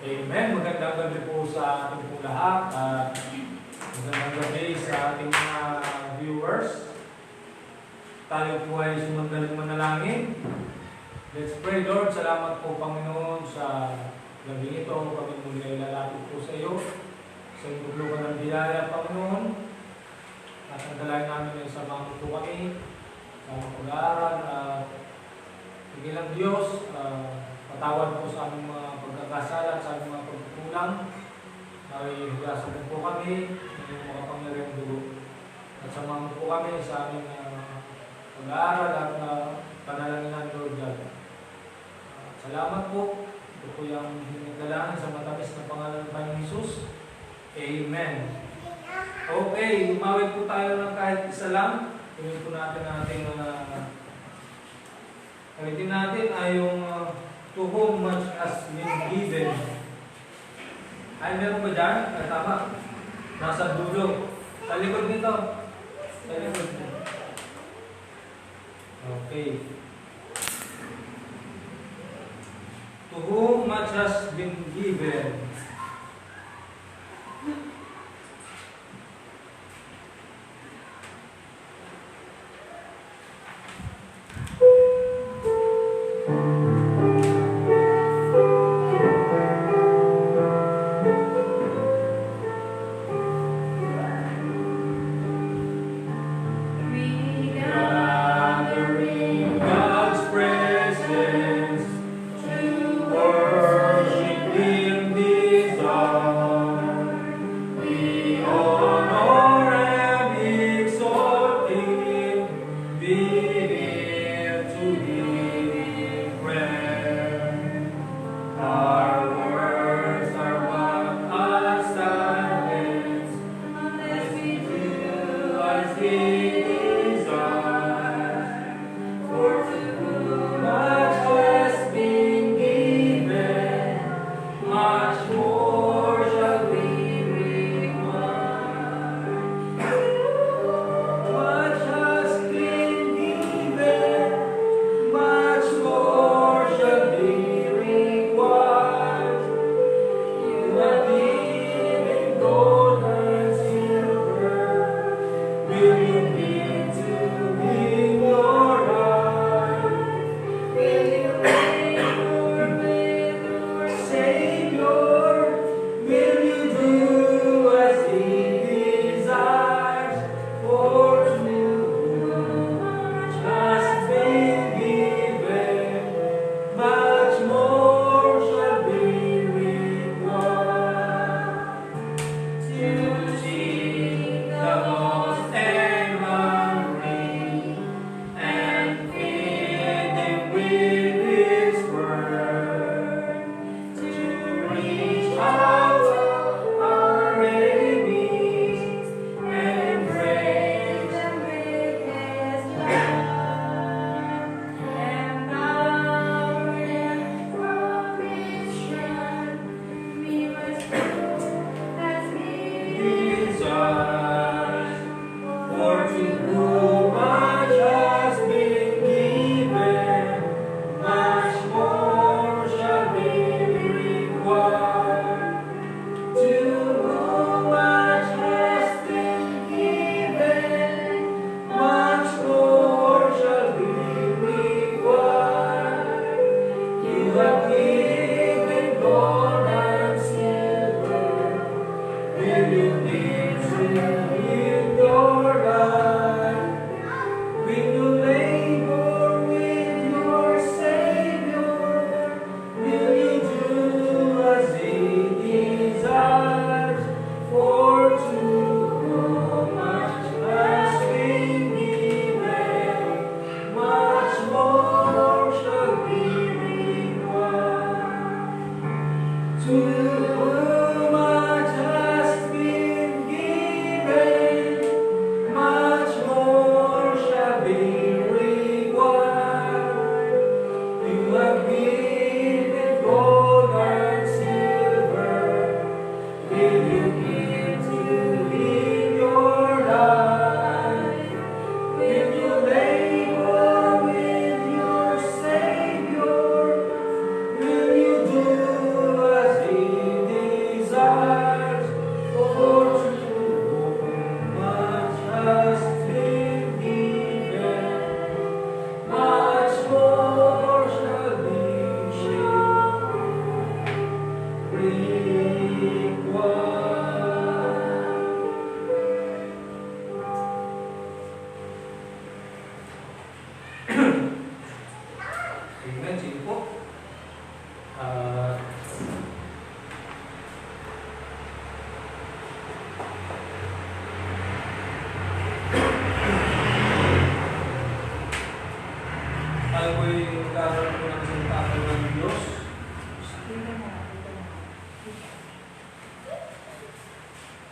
Amen. Magandang gabi po sa ating po lahat. Magandang gabi sa ating mga viewers. Tayo po ay sumandaling manalangin. Let's pray, Lord. Salamat po, Panginoon, sa gabi ito. Kami muli ay lalapit po sa iyo. Sa ibuglukan ng biyaya, Panginoon. At ang dalay namin ay samahan po kami sa pag-aaral. Sige lang, Diyos, patawad po sa aming mga pagkakasala at sa aming mga pagkukulang. Ay higasan po kami ng iyong makapangyarihang dugo. At samahan po kami sa aming pag-aaral at panalangin, Lord God. Salamat po. Ito po yung hinagdalahan sa matamis na pangalan ng Panginoon Jesus. Amen. Okay, umawit po tayo ng kahit isa lang. Tuloy po natin ating kalitin natin ay yung to whom much has been given. Ay, meron ba dyan? Tama. Nasa dulo. Sa likod nito. Sa likod nito. Okay. To whom much has been given. Much more shall be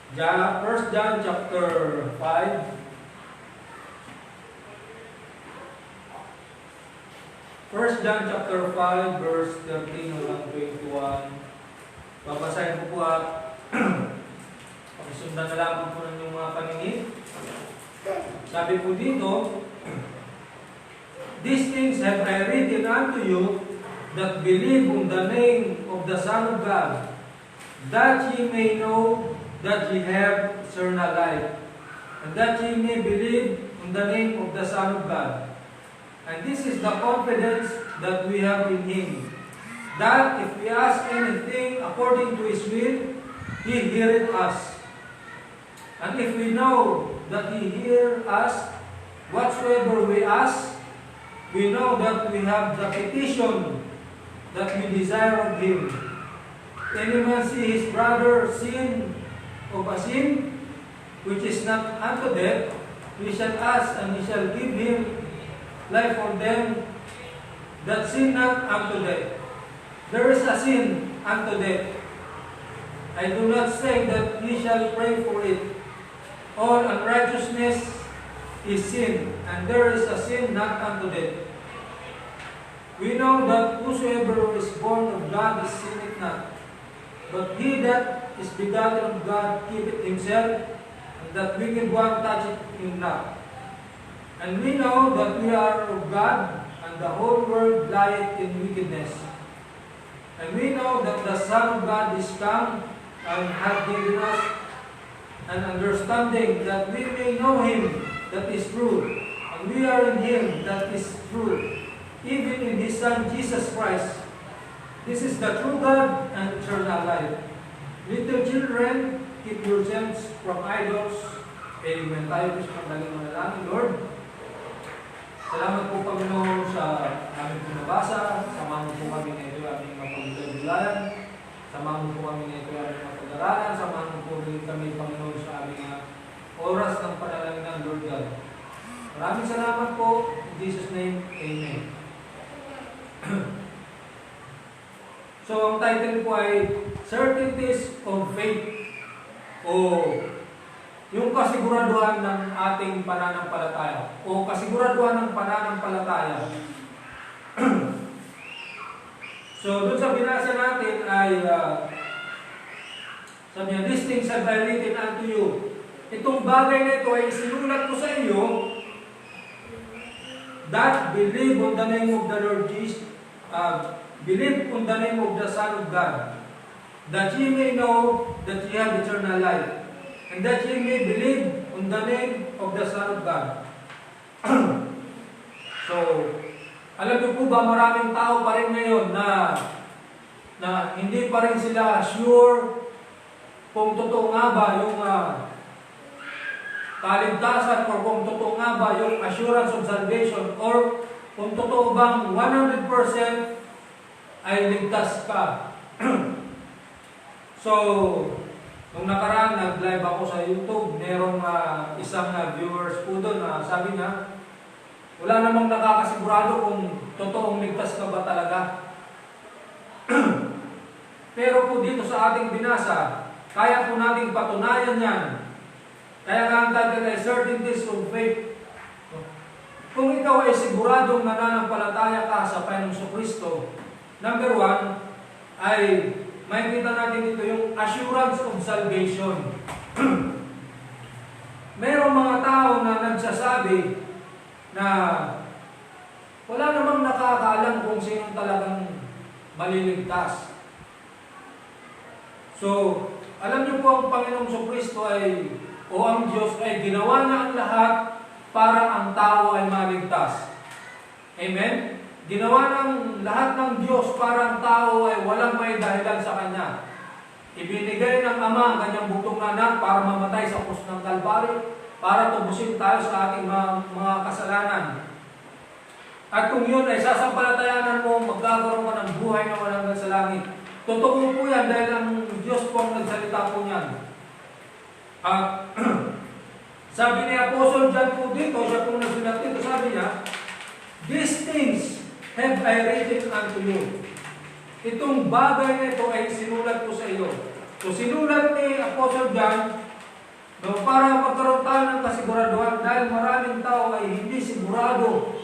1 John chapter 5. 1 John chapter 5 verse 13 hanggang 21. Babasahin ko po at pakisundan na lamang po ng inyong mga paningin. Sabi po dito, "These things have I written unto you that believe on the name of the Son of God, that ye may know that ye have eternal life, and that ye may believe on the name of the Son of God. And this is the confidence that we have in Him, that if we ask anything according to His will, He heareth us. And if we know that He hear us, whatsoever we ask, we know that we have the petition that we desire of Him. Any man see his brother sin of a sin which is not unto death, we shall ask, and He shall give him life for them that sin not unto death. There is a sin unto death. I do not say that ye shall pray for it. All unrighteousness is sin, and there is a sin not unto death. We know that whosoever is born of God is sinneth not, but he that is begotten of God keepeth himself, and that wicked one toucheth him not. And we know that we are of God, and the whole world lieth in wickedness. And we know that the Son of God is come, and hath given us an understanding, that we may know Him that is true, and we are in Him that is true, even in His Son Jesus Christ. This is the true God and eternal life. Little children, keep yourselves from idols. Amen. Tayo po sa pagdaling manalangin, Lord. Salamat po, Panginoon, sa aming pinabasa. Samahan mo po kami na ito aming mapagdulayan. Samahan mo po kami na ito aming mapag-aralan. Samahan mo po rin kami, Panginoon, sa aming oras ng panalangin ng Lord God. Maraming salamat po. In Jesus' name, Amen. So, ang title po ay Certainties of Faith, o yung kasiguraduhan ng ating pananampalataya, o kasiguraduhan ng pananampalataya. So, dun sa binasa natin ay sabi niya, "These things have I written unto you." Itong bagay na ito ay sinulat ko sa iyo, that believe on the name of the Lord Jesus, believe on the name of the Son of God, that ye may know that ye have eternal life, and that ye may believe on the name of the Son of God. So, alam niyo po ba, maraming tao pa rin ngayon na hindi pa rin sila sure kung totoo nga ba yung kaligtasan, or kung totoo nga ba yung assurance of salvation, or kung totoo bang 100% ay ligtas ka. So, nung nakaraan, nag-live ako sa YouTube, merong isang viewers po doon na sabi niya, wala namang nakakasigurado kung totoong ligtas ka ba talaga. Pero po dito sa ating binasa, kaya po nating patunayan yan. Kaya nga ang title ay Certainties of Faith. Kung ikaw ay siguradong nananampalataya ka sa Panginoong Kristo, number 1, ay makikita natin dito yung assurance of salvation. Merong mga tao na nagsasabi na wala namang nakakaalam kung sino talagang maliligtas. So, alam niyo po ang Panginoong Kristo ay, o ang Diyos ay ginawa na ang lahat para ang tao ay maligtas. Amen? Ginawa ng lahat ng Diyos para ang tao ay walang may dahilan sa Kanya. Ibinigay ng Ama ang Kanyang bugtong na anak para mamatay sa krus ng Kalbaryo, para tubusin tayo sa ating mga kasalanan. At kung yun ay sasampalatayanan mo, magkakaroon ka ng buhay na walang hanggan sa langit. Totoo po yan dahil ang Diyos po ang nagsalita po niyan. Sabi ni Apostle John po dito, siya pong nagsulat dito, sabi niya, "These things have I written unto you." Itong bagay na ito ay sinulat ko sa iyo. So sinulat ni Apostle John No, para magkaroon tayo ng kasiguraduhan dahil maraming tao ay hindi sigurado,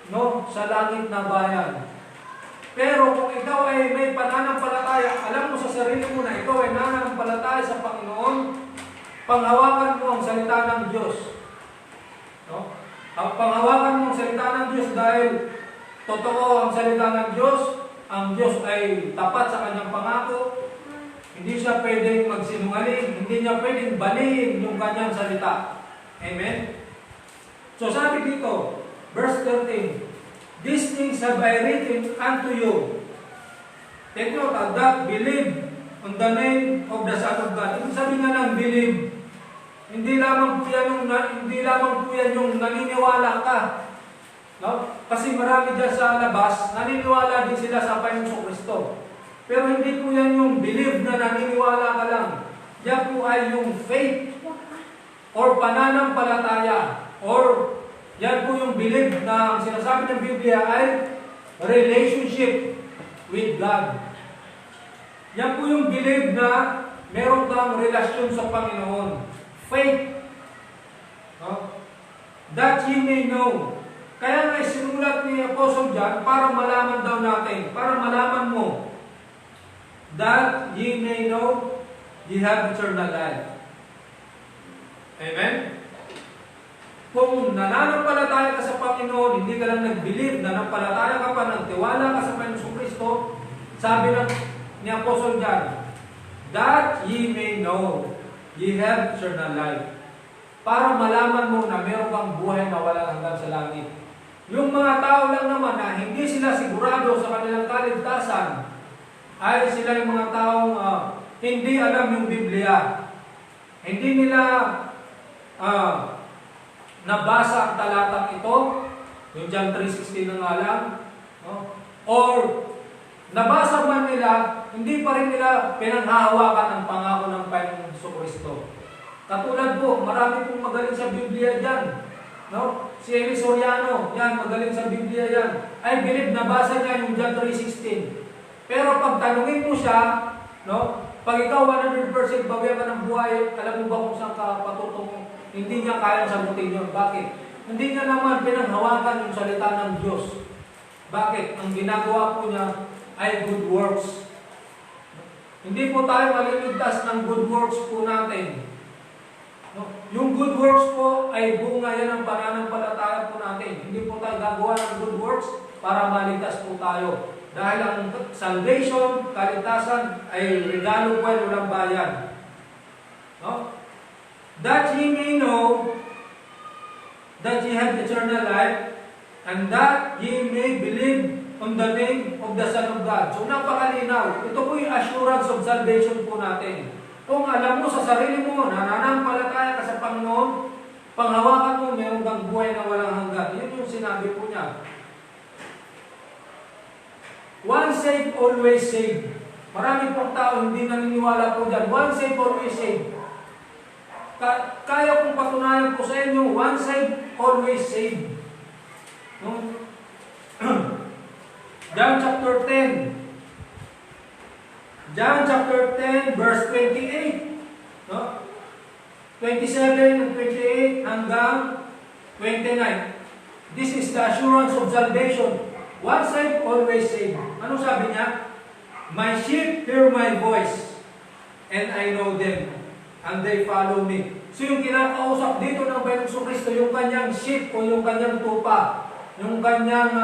no, sa langit na bayan. Pero kung ikaw ay may pananampalataya, alam mo sa sarili mo na ikaw ay nananampalataya sa Panginoon, panghawakan mo ang salita ng Diyos. No? Ang panghawakan mo ang salita ng Diyos dahil totoo ang salita ng Diyos, ang Diyos ay tapat sa kanyang pangako. Hindi siya pwedeng magsinungaling, hindi niya pwedeng baliin yung kanyang salita. Amen? So sabi dito, verse 13, "These things have I written unto you." Take note, that believe on the name of the Son of God. Ibig sabihin nga ng believe, hindi lamang po yan yung naniniwala ka. No? Kasi marami dyan sa labas, naniniwala din sila sa Panginoong Kristo. Pero hindi po yan yung believe na naniniwala ka lang. Yan po ay yung faith or pananampalataya or yan po yung believe na ang sinasabi ng Biblia ay relationship with God. Yan po yung believe na meron kang relasyon sa Panginoon. Faith. No? That ye may know. Kaya nga sinulat ni Apostle John para malaman daw natin, para malaman mo, that ye may know ye have eternal life. Amen? Kung nananampalataya ka sa Panginoon, hindi ka lang nag-believe, nananampalataya ka pa, nagtiwala ka sa Panginoon Kristo, sabi ni Apostle John, that ye may know ye have eternal life. Para malaman mo na meron kang buhay na walang hanggan sa langit. Yung mga tao lang naman na hindi sila sigurado sa kanilang kaligtasan, ay sila yung mga taong hindi alam yung Biblia. Hindi nila nabasa ang talatang ito, yung John 3:16 na nga lang, no? Or nabasa man nila, hindi pa rin nila pinanghahawakan ang pangako ng Panginoong Kristo. Katulad po, marami pong magaling sa Biblia dyan. No? Si Eli Soriano, yan, magaling sa Biblia yan. I believe nabasa niya yung John 3:16. Pero pag tanungin mo siya, no, pag ikaw 100% bawian ka ng buhay, alam mo ba kung saan ka patutungo? Hindi niya kayang sagutin yun. Bakit? Hindi niya naman pinanghawakan yung salita ng Diyos. Bakit? Ang ginagawa po niya ay good works. Hindi po tayo maliligtas ng good works po natin. No? Yung good works po ay bunga yan ng pananampalataya po natin. Hindi po tayo gagawa ng good works para maligtas po tayo. Dahil ang salvation, kaligtasan, ay regalo po ay walang bayan. No? That ye may know that ye have eternal life, and that ye may believe on the name of the Son of God. So napakalinaw. Ito po yung assurance of salvation po natin. Kung alam mo sa sarili mo, nananampalataya ka sa Panginoon, panghawakan mo, mayroong kang buhay na walang hanggan. Yun yung sinabi po niya. Once saved, always saved. Marami pong tao hindi naniniwala po dyan. Once saved, always saved. Kaya kong patunayan po sa inyo, once saved, always saved. No? John chapter 10. John chapter 10, verse 28. No? 27 and 28 hanggang 29. This is the assurance of salvation. Once saved, always saved. Ano sabi niya? My sheep hear my voice, and I know them, and they follow me. So yung kinakausap dito ng Panginoong Kristo, yung kanyang sheep o yung kanyang tupa, yung kanyang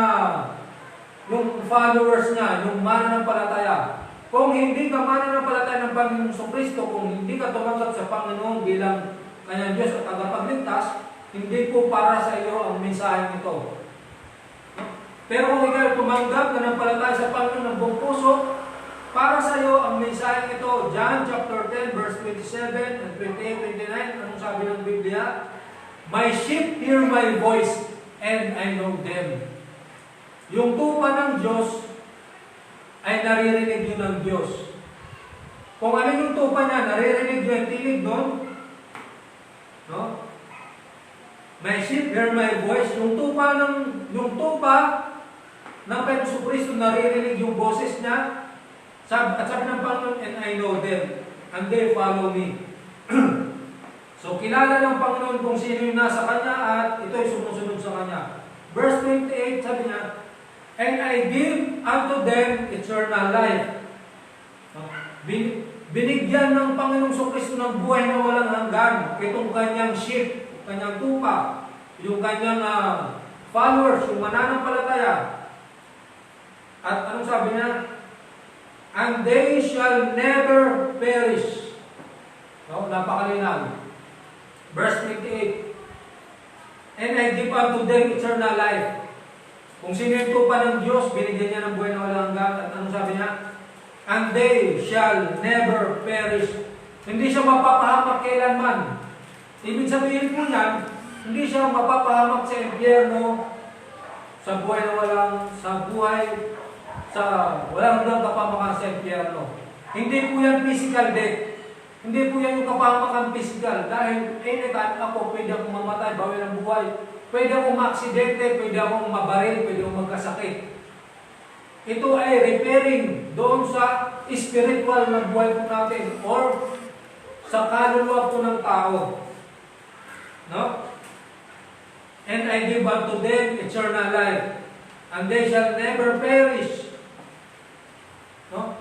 yung followers niya, yung mananampalataya. Kung hindi ka mananampalataya ng Panginoong Kristo, kung hindi ka tumanggap sa Panginoon bilang kanyang Diyos at tagapagligtas, hindi po para sa iyo ang mensaheng ito. Pero kung ikaw tumanggap na nampalataya sa Panginoon ng buong puso, para sa iyo ang mensaheng ito, John chapter 10, verse 27 and 28, 29, anong sabi ng Biblia? My sheep hear my voice, and I know them. Yung tupa ng Diyos ay naririnig yun ng Diyos. Kung ano yung tupa niya, naririnig yun, tinig doon, no? My sheep hear my voice. Yung tupa ng Panginoong Kristo, naririnig yung boses niya. At sabi ng Panginoon, and I know them, and they follow me. So So, kilala ng Panginoon kung sino yung nasa Kanya at ito ay sumusunod sa Kanya. Verse 28, sabi niya, and I give unto them eternal life. Binigyan ng Panginoong Kristo ng buhay na walang hanggan. Itong kanyang sheep, kanyang tupa, yung kanyang followers, yung mananampalataya. At anong sabi niya? And they shall never perish. No, napakalinaw. Verse 28. And I give unto them eternal life. Kung sino yung tupa ng Diyos, binigyan niya ng buhay na walang hanggan. At anong sabi niya? And they shall never perish. Hindi siya mapapahamak kailanman. Ibig sabihin po niyan, hindi siya mapapahamak sa impyerno, sa buhay na walang hanggang kapamakan sa impyerno. Hindi po yan physical death. Hindi po yan yung kapamakan physical. Dahil anytime ako, pwede akong mamatay, bawal ng buhay. Pwede akong maaksidente, pwede akong mabaril, pwede akong magkasakit. Ito ay repairing doon sa spiritual na buhay po natin or sa kaluluwa po ng tao. No? And I give unto them eternal life, and they shall never perish. No?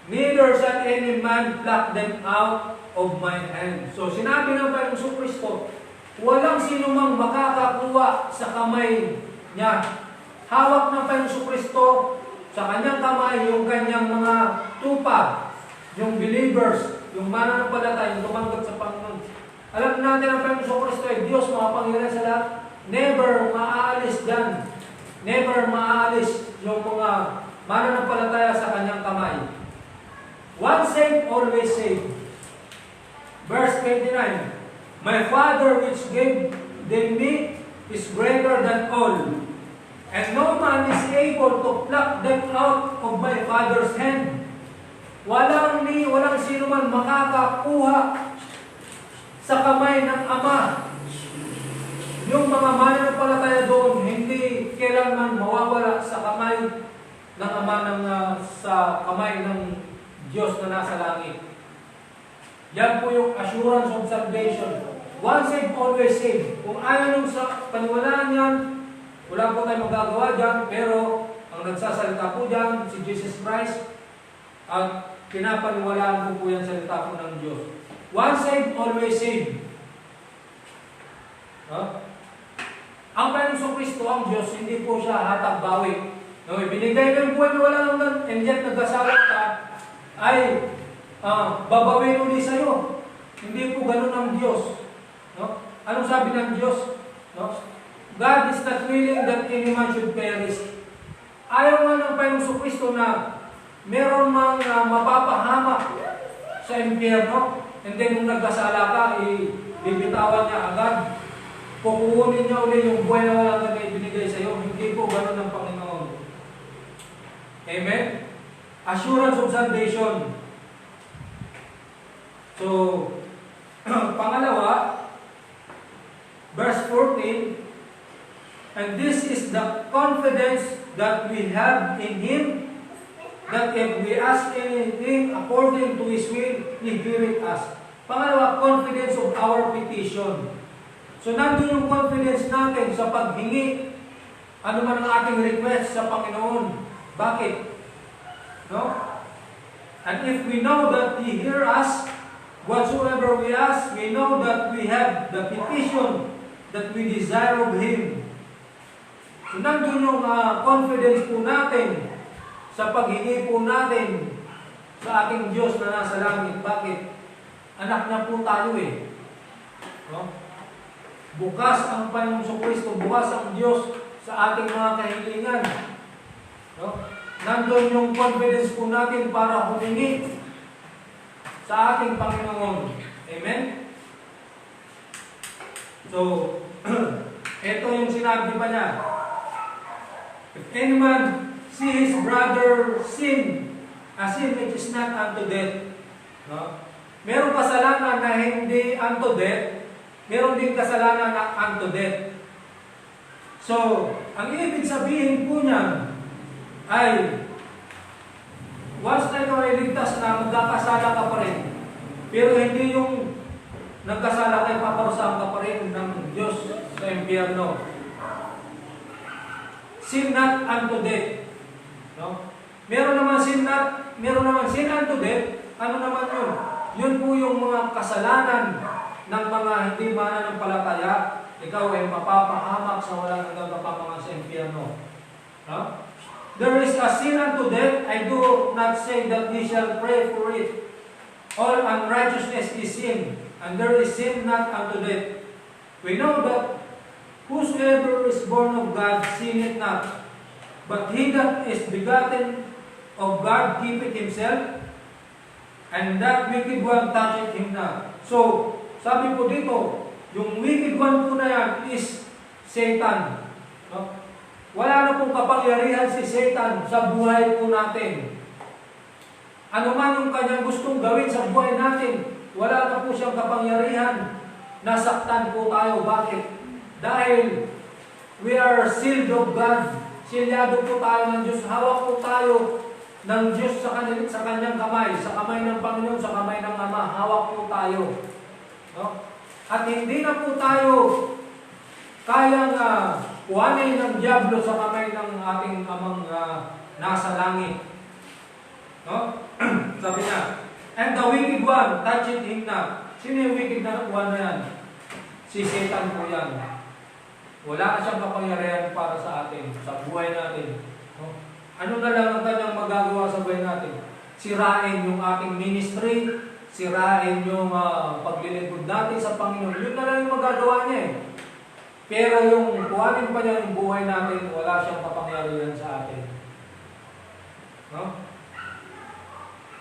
Neither shall any man pluck them out of my hand. So sinabi ng Panginoong Kristo, walang sino mang makakakuha sa kamay niya. Hawak ng Panginoong Kristo sa kanyang kamay yung kanyang mga tupa, yung believers, yung mananampalataya, yung tumanggap sa Panginoon. Alam natin ang Panginoong Kristo ay Diyos, makapangyarihan sa lahat. Never maaalis dyan. Never maaalis yung mga mananampalataya sa kanyang kamay. Once saved, always saved. Verse 29. My Father which gave them me is greater than all. And no man is able to pluck them out of my Father's hand. Walang sino man makakakuha sa kamay ng Ama. Yung mga mananampalataya doon, hindi kailanman mawawala sa kamay ng Ama sa kamay ng Diyos na nasa langit. Yan po yung assurance of salvation. Once saved, always saved. Kung ayaw nung sa paniwalaan yan, wala po tayong magagawa dyan, pero ang nagsasalita po dyan, si Jesus Christ, at pinapaniwalaan po yan salita po ng Diyos. Once saved, always saved. Huh? Ang Panginoong Kristo, ang Diyos, hindi po siya hatag-bawi. No, binigay ko yung buhay na wala hanggan, and yet nagkasalat ka, ay babawin ulit sa'yo. Hindi po ganun ang Diyos. No? Anong sabi ng Diyos? No? God is not willing that any man should perish. Ayaw nga ng Panginoong Kristo na meron mang mapapahamak sa impyerno, and then kung nagkasala ka, bibitawan niya agad. Kukunin niya ulit yung buhay na walang na ibinigay sa iyo. Hindi po ganun ng Panginoon. Amen? Assurance of salvation. So, pangalawa, verse 14, and this is the confidence that we have in Him, that if we ask anything according to His will, He heareth us. Pangalawa, confidence of our petition. So, nandun yung confidence natin sa paghingi, ano man ang ating request sa Panginoon. Bakit? No? And if we know that He hear us, whatsoever we ask, we know that we have the petition that we desire of Him. So, nandun yung confidence po natin sa paghingi po natin sa ating Diyos na nasa langit. Bakit? Anak niya po tayo eh. No? Bukas ang Panginoong Kristo, bukas ang Diyos sa ating mga kahilingan. No? Nandun yung confidence po natin para humingi sa ating Panginoon. Amen? So, ito yung sinabi pa niya. If any man see his brother sin, a sin which is not unto death. No? Merong kasalanan na hindi unto death, meron din kasalanan na unto death. So, ang ibig sabihin po niyan ay once na ikaw ay ligtas na, magkakasala ka pa rin. Pero hindi yung nagkasala kayo, paparusahan ka pa rin ng Diyos sa impyerno. Sin not unto death. No? Meron naman sin unto death. Ano naman yun? Yun po yung mga kasalanan ng mga hindi mananampalataya. Ikaw ay mapapahamak sa walang hanggang kapamangan sa impyerno. No? There is a sin unto death. I do not say that we shall pray for it. All unrighteousness is sin, and there is sin not unto death. We know that whosoever is born of God sinneth not, but he that is begotten of God keepeth himself, and that wicked one toucheth him not. So, sabi po dito, yung wicked one po na yan is Satan. No? Wala na pong kapangyarihan si Satan sa buhay po natin. Ano man yung kanyang gustong gawin sa buhay natin, wala na po siyang kapangyarihan. Nasaktan po tayo. Bakit? Dahil we are sealed of God. Silyado po tayo ng Diyos. Hawak po tayo ng Diyos sa kanyang kamay. Sa kamay ng Panginoon, sa kamay ng Ama. Hawak po tayo. No? At hindi na po tayo kayang kuhanin ng diablo sa kamay ng ating Amang nasa langit. No? Sabi niya, and the wicked one toucheth him not. Sino yung wicked one na yan? Si Satan po yan. Wala na siyang kapangyarihan para sa atin, sa buhay natin. No? Ano na lang ang kanyang magagawa sa buhay natin? Sirain yung ating ministry, sirain yung paglilingkod natin sa Panginoon. Yun na lang yung magagawa niya eh. Pero yung kuhanin pa niya yung buhay natin, wala siyang kapangyarihan sa atin. No?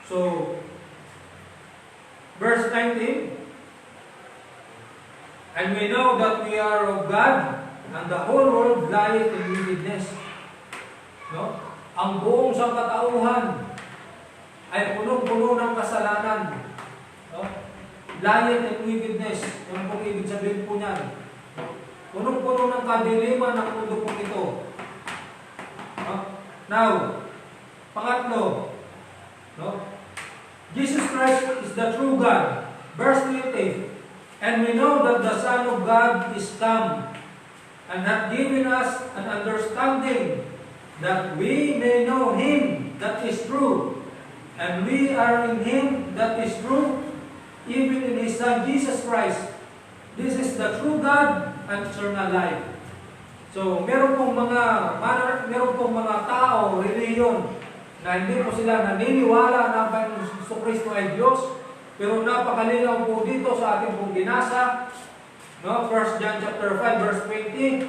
So, verse 19, and we know that we are of God, and the whole world lieth in wickedness. No? Ang buong sangkatauhan ay punong-puno ng kasalanan. No? Lieth in wickedness. Yung pong ibig sabihin po niyan. Punong-puno ng kadiliman ng mundo po ito. No? Now, pangatlo, no? Jesus Christ is the true God. Verse 20, and we know that the Son of God is come, and hath given us an understanding, that we may know Him that is true, and we are in Him that is true, even in His Son Jesus Christ. This is the true God and eternal life. So, meron pong mga tao, reliyon, na hindi po sila naniniwala na ang Kristo ay Diyos, pero napakalinaw po dito sa ating pong binasa, no? 1 John chapter 5 verse 20.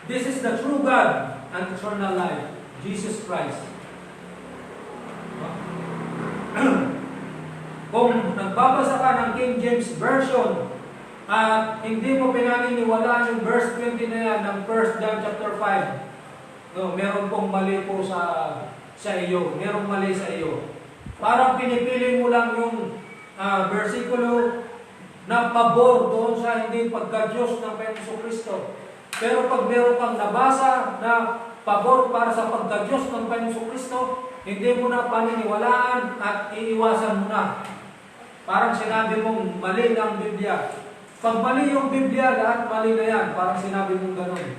This is the true God and eternal life, Jesus Christ. No? Kung nagbabasa ka ng King James Version at hindi mo pinaniniwalaan yung verse 20 na yan ng 1 John chapter 5, no, meron pong mali po sa iyo. Merong mali sa iyo. Parang pinipili mo lang yung versikulo na pabor doon sa hindi pagka-Diyos ng Panginoong Kristo. Pero pag meron kang nabasa na pabor para sa pagka-Diyos ng Panginoong Kristo, hindi mo na paniniwalaan at iiwasan mo na. Parang sinabi mong mali ng Biblia. Pag mali yung Biblia, lahat mali na yan. Parang sinabi mong ganun.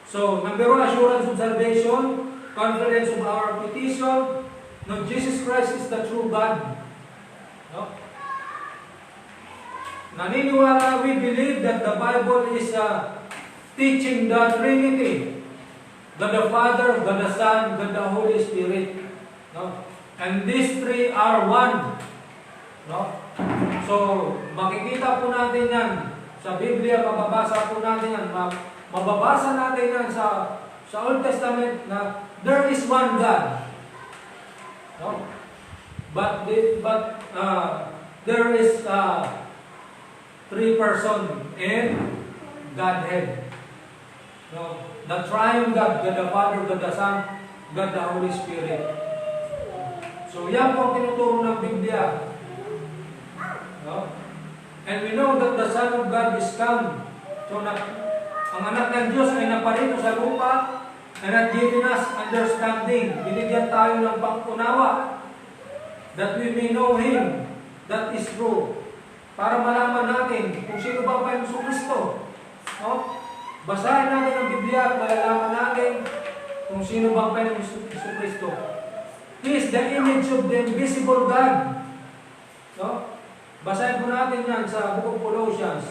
So, number 1, assurance of salvation, confidence of our petition. No, Jesus Christ is the true God. No? Naniniwala, we believe that the Bible is teaching the Trinity. God the Father, God the Son, God the Holy Spirit. No? And these three are one. No? So, makikita po natin yan sa Biblia, mababasa po natin yan. Mababasa natin yan sa Old Testament na there is one God. No? But there is three persons in Godhead. No? The triune God, God the Father, God the Son, God the Holy Spirit. So yan po ang tinuturo ng Biblia. No? And we know that the Son of God is come. So ang anak ng Diyos ay naparito sa lupa and had given us understanding. Binigyan tayo ng pang-unawa that we may know Him that is true. Para malaman natin kung sino ba ang Panginoong Kristo. No? Basahin natin ang Biblia at malalaman natin kung sino ba ang Panginoong Kristo. He is the image of the invisible God. No? Basahin po natin yan sa Book of Colossians.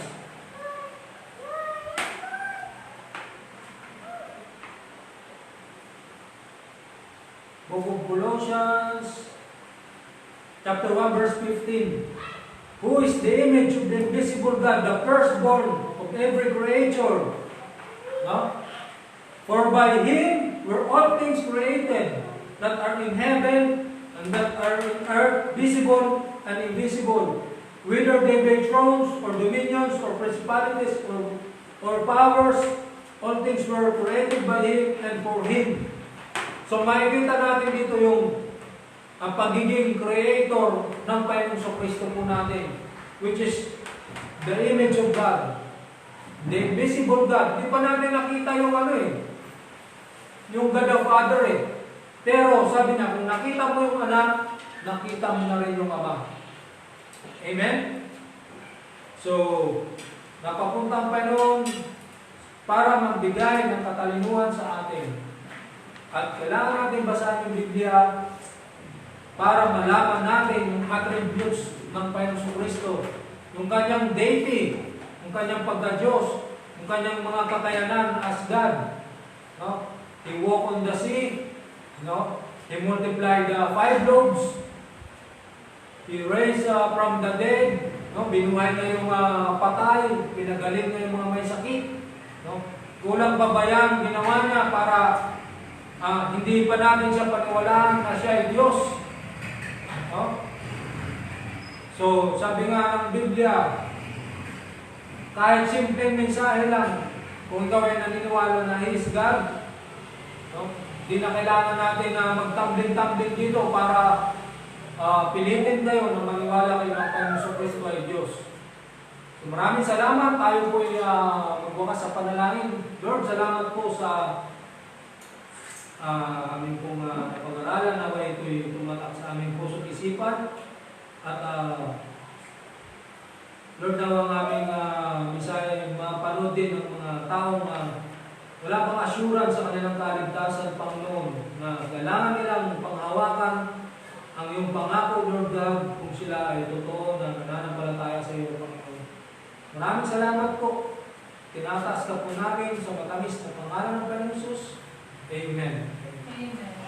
Book of Colossians, chapter 1, verse 15. Who is the image of the invisible God, the firstborn of every creature? No? For by Him were all things created, that are in heaven and that are in earth, visible and invisible, whether they be thrones or dominions or principalities or powers, all things were created by Him and for Him. So makikita natin dito yung ang pagiging creator ng Panginoong Kristo po natin, which is the image of God, the invisible God. Di pa natin nakita yung yung God the Father Pero sabi niya, kung nakita mo yung anak, nakita mo na rin yung Ama. Amen? So, napapunta ang Panginoon para magbigay ng katalinuhan sa atin. At kailangan natin basahin yung Biblia para malaman natin yung attributes ng Panginoong Kristo, yung kanyang deity, yung kanyang pagka-Diyos, yung kanyang mga kakayanan as God. No? He walked on the sea, no? He multiplied the 5 loaves, He raised from the dead, no? Binuhay na yung patay, pinagaling na yung mga may sakit. No? Kulang pa ba yan? Ginawa niya para hindi pa natin siya paniwalaan na siya ay Diyos. No? So, sabi nga ng Biblia, kahit simpleng mensahe lang, kung ikaw ay naniniwala na He is God, no? Di na kailangan natin na magtambling-tambling dito para pilitin kayo na maniwala kayo ng Panginoong Kristo ay Diyos. So, maraming salamat. Tayo po ay magwakas sa panalangin. Lord, salamat po sa aming pong pag-aralan na ito'y tumatak sa aming puso't isipan. At Lord, daw ang aming misaya, mapanood din ng mga taong wala pang assurance sa kanilang kaligtasan, Panginoon, na kailangan nilang panghawakan ang iyong pangako, Lord God, kung sila ay totoo na nananampalataya sa iyo, Panginoon. Maraming salamat po. Tinataas ka po namin sa matamis na pangalan ng Panginoon Jesus. Amen. Amen.